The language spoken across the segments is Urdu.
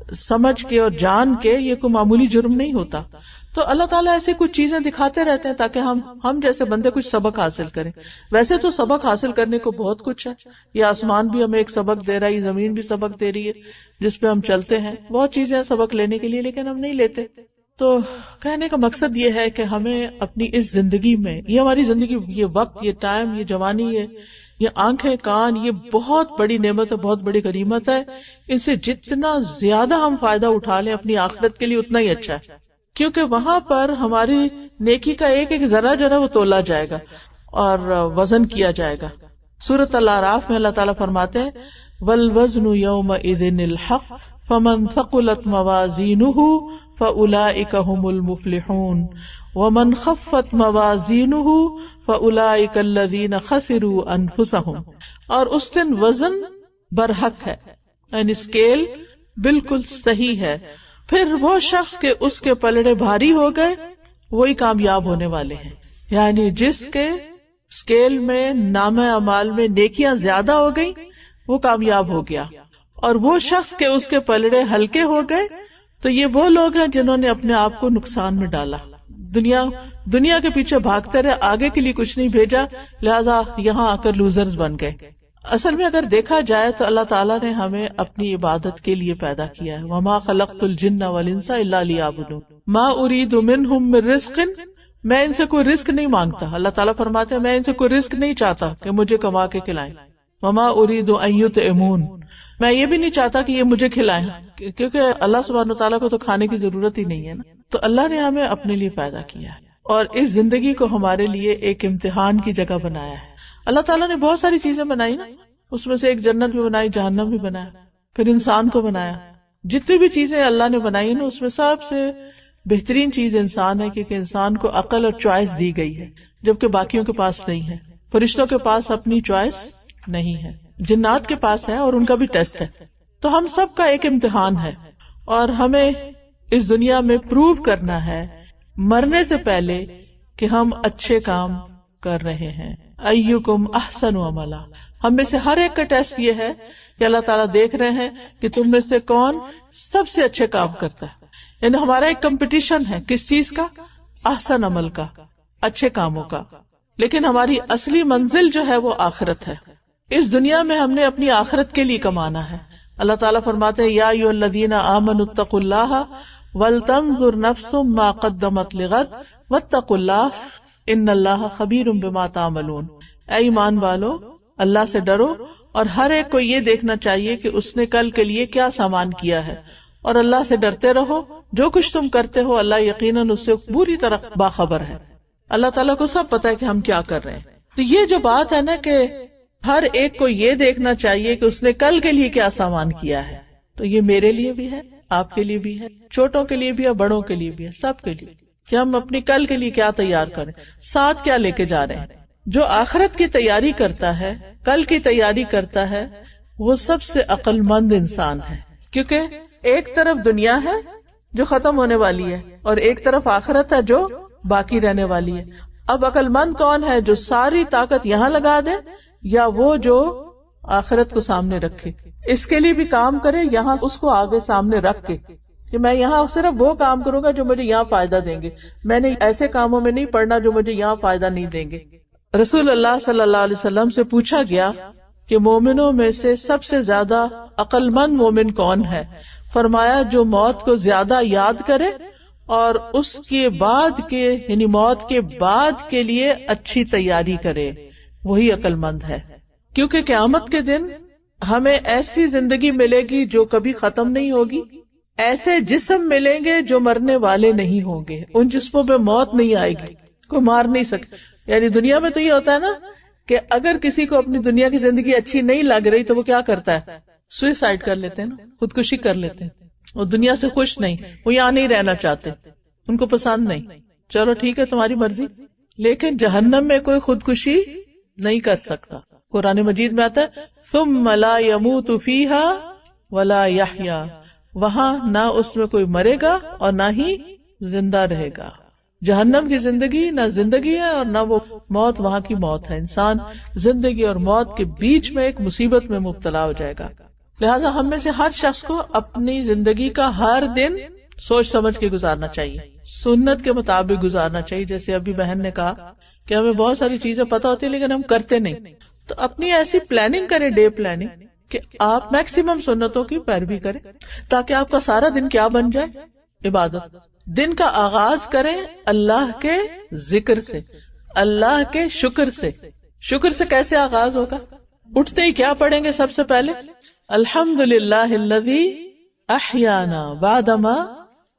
سمجھ کے اور جان کے، یہ کوئی معمولی جرم نہیں ہوتا. تو اللہ تعالیٰ ایسی کچھ چیزیں دکھاتے رہتے ہیں تاکہ ہم جیسے بندے کچھ سبق حاصل کریں. ویسے تو سبق حاصل کرنے کو بہت کچھ ہے. یہ آسمان بھی ہمیں ایک سبق دے رہا ہے، یہ زمین بھی سبق دے رہی ہے جس پہ ہم چلتے ہیں. بہت چیزیں ہیں سبق لینے کے لیے، لیکن ہم نہیں لیتے. تو کہنے کا مقصد یہ ہے کہ ہمیں اپنی اس زندگی میں، یہ ہماری زندگی، یہ وقت، یہ ٹائم، یہ جوانی، یہ آنکھیں، کان، یہ بہت بڑی نعمت ہے، بہت بڑی غنیمت ہے. ان سے جتنا زیادہ ہم فائدہ اٹھا لیں اپنی آخرت کے لیے اتنا ہی اچھا ہے، کیونکہ وہاں پر ہماری نیکی کا ایک ایک ذرہ جو ہے وہ تولا جائے گا اور وزن کیا جائے گا. سورۃ الاعراف میں اللہ تعالیٰ فرماتے ہیں وَالْوَزْنُ يَوْمَئِذٍ الْحَقُّ فَمَنْ ثَقُلَتْ مَوَازِينُهُ فَأُولَئِكَ هُمُ الْمُفْلِحُونَ وَمَنْ خَفَّتْ مَوَازِينُهُ فَأُولَئِكَ الَّذِينَ خَسِرُوا أَنفُسَهُمْ. اور اس دن وزن برحق ہے، یعنی اسکیل بالکل صحیح ہے. پھر وہ شخص کے اس کے پلڑے بھاری ہو گئے وہی کامیاب ہونے والے ہیں. یعنی جس کے اسکیل میں، نامہ اعمال میں نیکیاں زیادہ ہو گئی وہ کامیاب ہو گیا، اور وہ شخص کے اس کے پلڑے ہلکے ہو گئے تو یہ وہ لوگ ہیں جنہوں نے اپنے آپ کو نقصان میں ڈالا. دنیا کے پیچھے بھاگتے رہے، آگے کے لیے کچھ نہیں بھیجا، لہذا یہاں آ کر لوزرز بن گئے. اصل میں اگر دیکھا جائے تو اللہ تعالیٰ نے ہمیں اپنی عبادت کے لیے پیدا کیا ہے. وَمَا خَلَقْتُ الْجِنَّ وَالْإِنسَ إِلَّا لِيَعْبُدُونِ مَا أُرِيدُ مِنْهُمْ مِنْ رِزْقٍ. میں ان سے کوئی رزق نہیں مانگتا. اللہ تعالیٰ فرماتے ہیں میں ان سے کوئی رزق نہیں چاہتا کہ مجھے کما کے کھلائیں. وَمَا أُرِيدُ أَن يُطْعِمُونِ. میں یہ بھی نہیں چاہتا کہ یہ مجھے کھلائیں، کیونکہ اللہ سبحانہ وتعالیٰ کو تو کھانے کی ضرورت ہی نہیں ہے نا. تو اللہ نے ہمیں اپنے لیے پیدا کیا ہے اور اس زندگی کو ہمارے لیے ایک امتحان کی جگہ بنایا ہے. اللہ تعالیٰ نے بہت ساری چیزیں بنائی نا، اس میں سے ایک جنت بھی بنائی، جہنم بھی بنایا، پھر انسان کو بنایا. جتنی بھی چیزیں اللہ نے بنائی نا، اس میں سب سے بہترین چیز انسان ہے، کیونکہ انسان کو عقل اور چوائس دی گئی ہے جبکہ باقیوں کے پاس نہیں ہے. فرشتوں کے پاس اپنی چوائس نہیں ہے، جنات کے پاس ہے اور ان کا بھی ٹیسٹ ہے. تو ہم سب کا ایک امتحان ہے اور ہمیں اس دنیا میں پروو کرنا ہے مرنے سے پہلے کہ ہم اچھے کام کر رہے ہیں. ایکم احسن عملا. ہم میں سے ہر ایک کا ٹیسٹ یہ ہے کہ اللہ تعالیٰ دیکھ رہے ہیں کہ تم میں سے کون سب سے اچھے کام کرتا ہے. یعنی ہمارا ایک کمپٹیشن ہے، کس چیز کا؟ احسن عمل کا، اچھے کاموں کا. لیکن ہماری اصلی منزل جو ہے وہ آخرت ہے. اس دنیا میں ہم نے اپنی آخرت کے لیے کمانا ہے. اللہ تعالیٰ فرماتے ہیں یا ایھا الذین آمنوا اتقوا اللہ ولتنظر نفس ما قدمت لغد واتقوا اللہ ان اللہ خبیر بما تعملون. اے ایمان والو، اللہ سے ڈرو اور ہر ایک کو یہ دیکھنا چاہیے کہ اس نے کل کے لیے کیا سامان کیا ہے، اور اللہ سے ڈرتے رہو، جو کچھ تم کرتے ہو اللہ یقیناً اس سے پوری طرح باخبر ہے. اللہ تعالیٰ کو سب پتا ہے کہ ہم کیا کر رہے ہیں. تو یہ جو بات ہے نا کہ ہر ایک کو یہ دیکھنا چاہیے کہ اس نے کل کے لیے کیا سامان کیا ہے، تو یہ میرے لیے بھی ہے، آپ کے لیے بھی ہے، چھوٹوں کے لیے بھی ہے، بڑوں کے لیے بھی ہے، سب کے لیے، کہ ہم اپنی کل کے لیے کیا تیار کریں، ساتھ کیا لے کے جا رہے ہیں. جو آخرت کی تیاری کرتا ہے، کل کی تیاری کرتا ہے، وہ سب سے عقل مند انسان ہے. کیونکہ ایک طرف دنیا ہے جو ختم ہونے والی ہے اور ایک طرف آخرت ہے جو باقی رہنے والی ہے. اب عقل مند کون ہے؟ جو ساری طاقت یہاں لگا دے یا وہ جو آخرت کو سامنے رکھے، اس کے لیے بھی کام کرے، یہاں اس کو آگے سامنے رکھ کے کہ میں یہاں صرف وہ کام کروں گا جو مجھے یہاں فائدہ دیں گے، میں نے ایسے کاموں میں نہیں پڑنا جو مجھے یہاں فائدہ نہیں دیں گے. رسول اللہ صلی اللہ علیہ وسلم سے پوچھا گیا کہ مومنوں میں سے سب سے زیادہ عقل مند مومن کون ہے؟ فرمایا جو موت کو زیادہ یاد کرے اور اس کے بعد کے یعنی موت کے بعد کے لیے اچھی تیاری کرے، وہی عقل مند ہے. کیونکہ قیامت کے دن ہمیں ایسی زندگی ملے گی جو کبھی ختم نہیں ہوگی، ایسے جسم ملیں گے جو مرنے والے نہیں ہوں گے، ان جسموں پہ موت نہیں آئے گی، کوئی مار نہیں سکتا. یعنی دنیا میں تو یہ ہوتا ہے نا کہ اگر کسی کو اپنی دنیا کی زندگی اچھی نہیں لگ رہی تو وہ کیا کرتا ہے؟ سوئسائڈ کر لیتے ہیں نا، خودکشی کر لیتے ہیں. وہ دنیا سے خوش نہیں، وہ یہاں نہیں رہنا چاہتے، ان کو پسند نہیں. چلو ٹھیک ہے تمہاری مرضی. لیکن جہنم میں کوئی خودکشی نہیں کر سکتا. قرآن مجید میں آتا ہے ثم لا يموت فيها ولا يحيا. وہاں نہ اس میں کوئی مرے گا اور نہ ہی زندہ رہے گا. جہنم کی زندگی نہ زندگی ہے اور نہ وہ موت وہاں کی موت ہے. انسان زندگی اور موت کے بیچ میں ایک مصیبت میں مبتلا ہو جائے گا. لہٰذا ہم میں سے ہر شخص کو اپنی زندگی کا ہر دن سوچ سمجھ کے گزارنا چاہیے، سنت کے مطابق گزارنا چاہیے. جیسے ابھی بہن نے کہا کہ ہمیں بہت ساری چیزیں پتہ ہوتی ہیں لیکن ہم کرتے نہیں، تو اپنی ایسی پلاننگ کریں، ڈے پلاننگ، کہ آپ میکسیمم سنتوں کی پیروی کریں تاکہ آپ کا سارا دن کیا بن جائے؟ عبادت. دن کا آغاز کریں اللہ کے ذکر سے، اللہ کے شکر سے. شکر سے کیسے آغاز ہوگا؟ اٹھتے ہی کیا پڑھیں گے سب سے پہلے؟ الحمدللہ الذی احیانا بعدما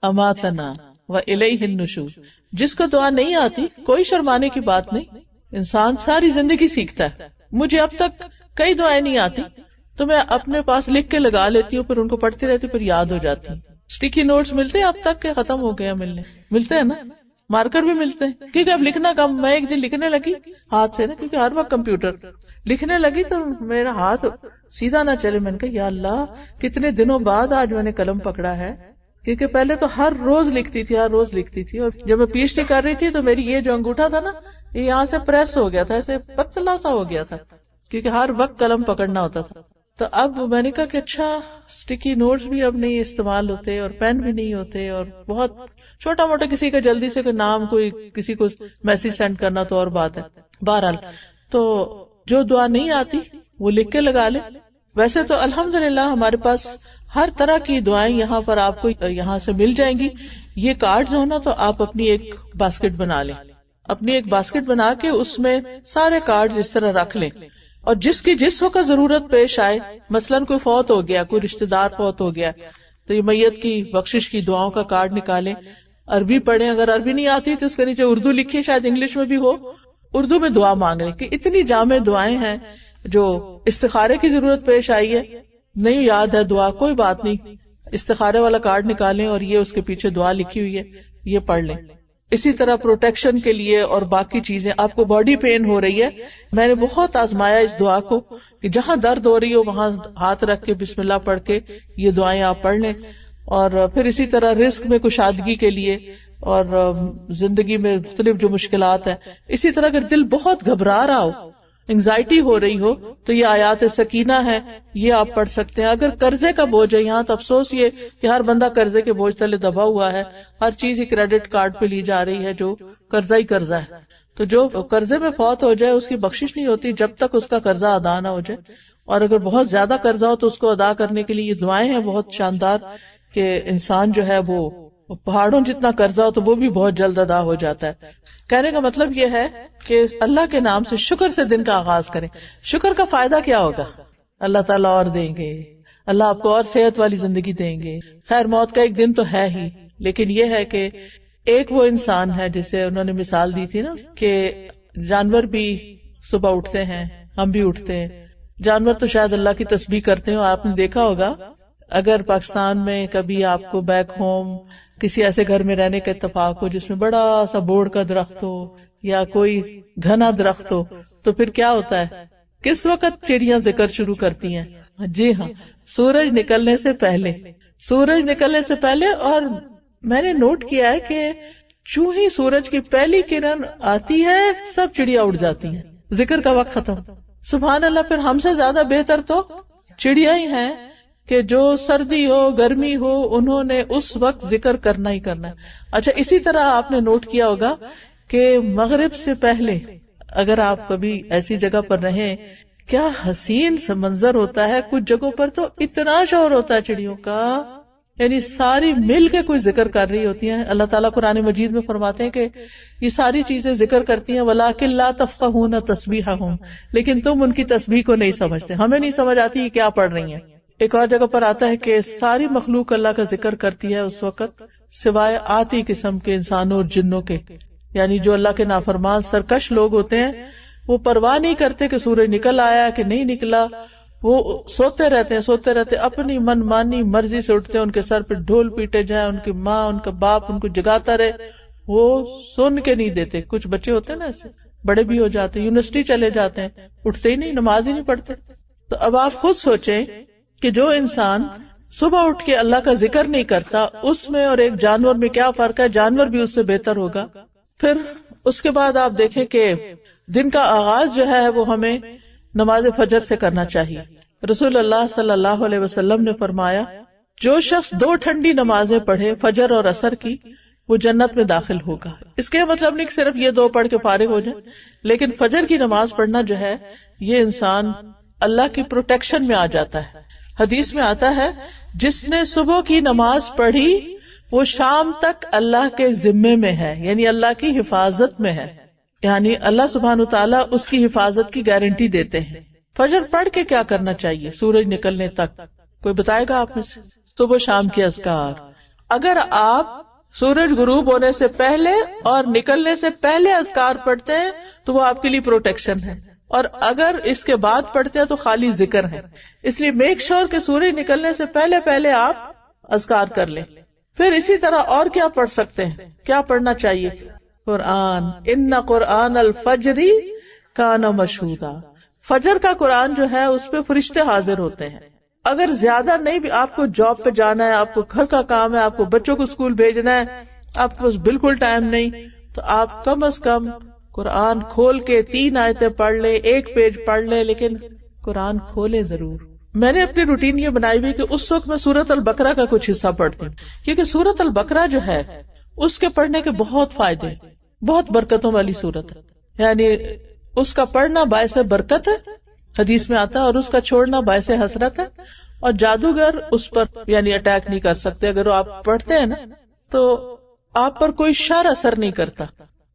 اماتنا والیہ النشور. جس کو دعا نہیں آتی کوئی شرمانے کی بات نہیں، انسان ساری زندگی سیکھتا ہے. مجھے اب تک کئی دعائیں نہیں آتی تو میں اپنے پاس لکھ کے لگا لیتی ہوں، پھر ان کو پڑھتی رہتی، پھر یاد ہو جاتی. اسٹیکی نوٹس ملتے ہیں اب تک کہ ختم ہو گئے ملتے ہیں نا، مارکر بھی ملتے ہیں کیونکہ اب لکھنا کم. میں ایک دن لکھنے لگی ہاتھ سے نا، کیونکہ ہر وقت کمپیوٹر لکھنے لگی تو میرا ہاتھ سیدھا نہ چلے. میں نے کہا یا اللہ کتنے دنوں بعد آج میں نے قلم پکڑا ہے، کیونکہ پہلے تو ہر روز لکھتی تھی. اور جب میں پی ایچ ڈی کر رہی تھی تو میری یہ جو انگوٹھا تھا نا، یہ یہاں سے پریس ہو گیا تھا، ایسے پتلا سا ہو گیا تھا، کیونکہ ہر وقت قلم پکڑنا ہوتا تھا. تو اب میں نے کہا کہ اچھا اسٹیکی نوٹس بھی اب نہیں استعمال ہوتے اور پین بھی نہیں ہوتے، اور بہت چھوٹا موٹا کسی کا جلدی سے کوئی نام، کوئی کسی کو میسج سینڈ کرنا تو اور بات ہے. بہرحال تو جو دعا نہیں آتی وہ لکھ کے لگا لے. ویسے تو الحمدللہ ہمارے پاس ہر طرح کی دعائیں یہاں پر آپ کو یہاں سے مل جائیں گی. یہ کارڈز ہو نا تو آپ اپنی ایک باسکٹ بنا لیں، اپنی ایک باسکٹ بنا کے اس میں سارے کارڈز اس طرح رکھ لیں، اور جس کی جس وقت ضرورت پیش آئے، مثلاً کوئی فوت ہو گیا، کوئی رشتہ دار فوت ہو گیا، تو یہ میت کی بخشش کی دعاؤں کا کارڈ نکالیں، عربی پڑھیں. اگر عربی نہیں آتی تو اس کے نیچے اردو لکھیں، شاید انگلش میں بھی ہو، اردو میں دعا مانگ لیں. کہ اتنی جامع دعائیں ہیں. جو استخارے کی ضرورت پیش آئی ہے، نہیں یاد ہے دعا، کوئی بات نہیں، استخارے والا کارڈ نکالیں اور یہ اس کے پیچھے دعا لکھی ہوئی ہے، یہ پڑھ لیں. اسی طرح پروٹیکشن کے لیے اور باقی چیزیں. آپ کو باڈی پین ہو رہی ہے، میں نے بہت آزمایا اس دعا کو کہ جہاں درد ہو رہی ہو وہاں ہاتھ رکھ کے بسم اللہ پڑھ کے یہ دعائیں آپ پڑھ لیں. اور پھر اسی طرح رزق میں کشادگی کے لیے اور زندگی میں مختلف جو مشکلات ہیں. اسی طرح اگر دل بہت گھبرا رہا ہو، انگزائٹی ہو رہی ہو، تو یہ آیات سکینہ ہے، یہ آپ پڑھ سکتے ہیں. اگر قرضے کا بوجھ ہے، یہاں تو افسوس یہ کہ ہر بندہ قرضے کے بوجھ تلے دبا ہوا ہے، ہر چیز ہی کریڈٹ کارڈ پہ لی جا رہی ہے، جو قرضہ ہی قرضہ ہے. تو جو قرضے میں فوت ہو جائے اس کی بخشش نہیں ہوتی جب تک اس کا قرضہ ادا نہ ہو جائے. اور اگر بہت زیادہ قرضہ ہو تو اس کو ادا کرنے کے لیے یہ دعائیں ہیں بہت شاندار، کہ انسان جو ہے وہ پہاڑوں جتنا قرضہ ہو تو وہ بھی بہت جلد ادا ہو جاتا ہے. کہنے کا مطلب یہ ہے کہ اللہ کے نام سے شکر سے دن کا آغاز کریں. شکر کا فائدہ کیا ہوگا؟ اللہ تعالیٰ اور دیں گے، اللہ آپ کو اور صحت والی زندگی دیں گے. خیر موت کا ایک دن تو ہے ہی، لیکن یہ ہے کہ ایک وہ انسان ہے جسے انہوں نے مثال دی تھی نا کہ جانور بھی صبح اٹھتے ہیں، ہم بھی اٹھتے ہیں. جانور تو شاید اللہ کی تسبیح کرتے ہیں. اور آپ نے دیکھا ہوگا اگر پاکستان میں کبھی آپ کو بیک ہوم کسی ایسے گھر میں رہنے کا اتفاق ہو جس میں بڑا سا بوڑ کا درخت ہو یا کوئی گھنا درخت ہو، تو پھر کیا ہوتا ہے؟ کس وقت چڑیاں ذکر شروع کرتی ہیں؟ جی ہاں، سورج نکلنے سے پہلے. سورج نکلنے سے پہلے. اور میں نے نوٹ کیا ہے کہ چوں ہی سورج کی پہلی کرن آتی ہے سب چڑیا اڑ جاتی ہیں، ذکر کا وقت ختم. سبحان اللہ. پھر ہم سے زیادہ بہتر تو چڑیا ہی ہیں کہ جو سردی ہو گرمی ہو انہوں نے اس وقت ذکر کرنا ہی کرنا ہے. اچھا اسی طرح آپ نے نوٹ کیا ہوگا کہ مغرب سے پہلے اگر آپ کبھی ایسی جگہ پر رہیں، کیا حسین سا منظر ہوتا ہے. کچھ جگہوں پر تو اتنا شور ہوتا ہے چڑیوں کا، یعنی ساری مل کے کوئی ذکر کر رہی ہوتی ہیں. اللہ تعالیٰ قرآن مجید میں فرماتے ہیں کہ یہ ساری چیزیں ذکر کرتی ہیں، وَلَٰكِن لَا تَفْقَهُونَ تَسْبِيحَهُمْ، لیکن تم ان کی تسبیح کو نہیں سمجھتے. ہمیں نہیں سمجھ آتی یہ کیا پڑھ رہی ہیں. ایک اور جگہ پر آتا ہے کہ ساری مخلوق اللہ کا ذکر کرتی ہے اس وقت سوائے آتی قسم کے انسانوں اور جنوں کے، یعنی جو اللہ کے نافرمان سرکش لوگ ہوتے ہیں وہ پرواہ نہیں کرتے کہ سورج نکل آیا کہ نہیں نکلا. وہ سوتے رہتے اپنی من مانی مرضی سے اٹھتے ہیں. ان کے سر پہ ڈھول پیٹے جائیں، ان کی ماں ان کا باپ ان کو جگاتا رہے، وہ سن کے نہیں دیتے. کچھ بچے ہوتے ہیں نا ایسے، بڑے بھی ہو جاتے، یونیورسٹی چلے جاتے ہیں، اٹھتے ہی نہیں، نماز ہی نہیں پڑھتے. تو اب آپ خود سوچیں کہ جو انسان صبح اٹھ کے اللہ کا ذکر نہیں کرتا، اس میں اور ایک جانور میں کیا فرق ہے. جانور بھی اس سے بہتر ہوگا. پھر اس کے بعد آپ دیکھیں کہ دن کا آغاز جو ہے وہ ہمیں نماز فجر سے کرنا چاہیے. رسول اللہ صلی اللہ علیہ وسلم نے فرمایا جو شخص 2 ٹھنڈی نمازیں پڑھے فجر اور عصر کی وہ جنت میں داخل ہوگا. اس کے مطلب نہیں کہ صرف یہ 2 پڑھ کے فارغ ہو جائیں، لیکن فجر کی نماز پڑھنا جو ہے یہ انسان اللہ کی پروٹیکشن میں آ جاتا ہے. حدیث میں آتا ہے جس نے صبح کی نماز پڑھی وہ شام تک اللہ کے ذمے میں ہے، یعنی اللہ کی حفاظت میں ہے، یعنی اللہ سبحانہ وتعالی اس کی حفاظت کی گارنٹی دیتے ہیں. فجر پڑھ کے کیا کرنا چاہیے سورج نکلنے تک؟ کوئی بتائے گا آپ میں سے؟ صبح شام کے اذکار. اگر آپ سورج غروب ہونے سے پہلے اور نکلنے سے پہلے اذکار پڑھتے ہیں تو وہ آپ کے لیے پروٹیکشن ہے، اور اگر اس کے بعد پڑھتے ہیں تو خالی ذکر ہے. اس لیے میک شور کہ سورج نکلنے سے پہلے آپ اذکار کر لیں. پھر اسی طرح اور کیا پڑھ سکتے ہیں؟ کیا پڑھنا چاہیے؟ قرآن. ان قرآن الفجر کان مشہودا. فجر کا قرآن جو ہے اس پہ فرشتے حاضر ہوتے ہیں. اگر زیادہ نہیں بھی آپ کو جاب پہ جانا ہے، آپ کو گھر کا کام ہے، آپ کو بچوں کو اسکول بھیجنا ہے، آپ کو بالکل ٹائم نہیں، تو آپ کم از کم قرآن کھول کے 3 آیتیں پڑھ لیں، 1 پیج پڑھ لیں، لیکن قرآن کھولے ضرور. میں نے اپنی روٹین یہ بنائی ہوئی کہ اس وقت میں سورۃ البقرہ کا کچھ حصہ پڑھتی ہوں، کیونکہ سورۃ البقرہ جو ہے اس کے پڑھنے کے بہت فائدے، بہت برکتوں والی سورت ہے. یعنی اس کا پڑھنا باعث برکت ہے، حدیث میں آتا ہے، اور اس کا چھوڑنا باعث حسرت ہے. اور جادوگر اس پر یعنی اٹیک نہیں کر سکتے. اگر آپ پڑھتے ہیں نا تو آپ پر کوئی شر اثر نہیں کرتا،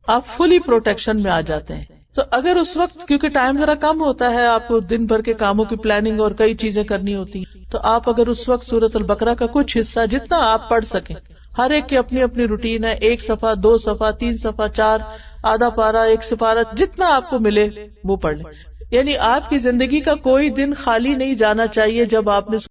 آپ فلی پروٹیکشن میں آ جاتے ہیں. تو اگر اس وقت کیونکہ ٹائم ذرا کم ہوتا ہے، آپ کو دن بھر کے کاموں کی پلاننگ اور کئی چیزیں کرنی ہوتی ہیں، تو آپ اگر اس وقت سورۃ البقرہ کا کچھ حصہ جتنا آپ پڑھ سکیں، ہر ایک کی اپنی اپنی روٹین ہے، 1 صفحہ 2 صفحہ 3 صفحہ 4 آدھا پارہ 1 سپارہ جتنا آپ کو ملے وہ پڑھ لیں. یعنی آپ کی زندگی کا کوئی دن خالی نہیں جانا چاہیے جب آپ نے